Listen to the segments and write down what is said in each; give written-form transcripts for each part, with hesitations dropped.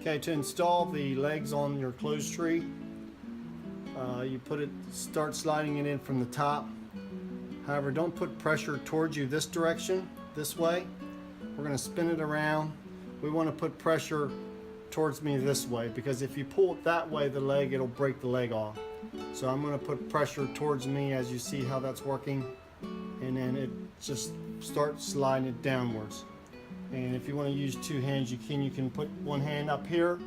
Okay, to install the legs on your clothes tree, you start sliding it in from the top. However, don't put pressure towards you this direction, this way. We're going to spin it around. We want to put pressure towards me this way, because if you pull it that way, the leg, it'll break the leg off. So I'm going to put pressure towards me, as you see how that's working, and then it just starts sliding it downwards. And if you want to use two hands, you can put one hand up here,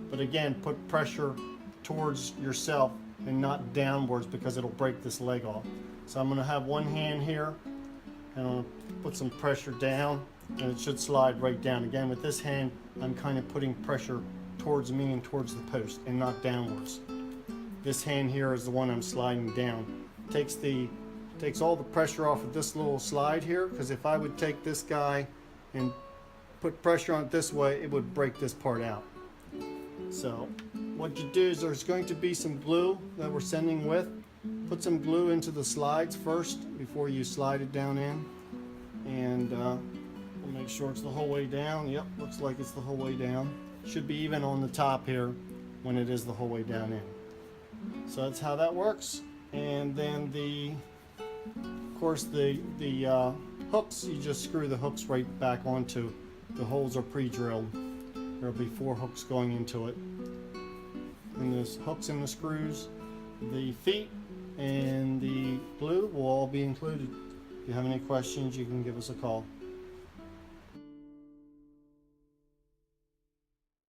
but again, put pressure towards yourself and not downwards, because it'll break this leg off. So I'm going to have one hand here, and I'll put some pressure down, and it should slide right down. Again, with this hand, I'm kind of putting pressure towards me and towards the post, and not downwards. This hand here is the one I'm sliding down. Takes all the pressure off of this little slide here, because if I would take this guy and put pressure on it this way, it would break this part out. So what you do is, there's going to be some glue that we're sending with. Put some glue into the slides first before you slide it down in, and we'll make sure it's the whole way down. Yep, looks like it's the whole way down. Should be even on the top here when it is the whole way down in. So that's how that works. And then of course the hooks, you just screw the hooks right back onto. The holes are pre-drilled. There'll be 4 hooks going into it. And there's hooks and the screws. The feet and the glue will all be included. If you have any questions, you can give us a call.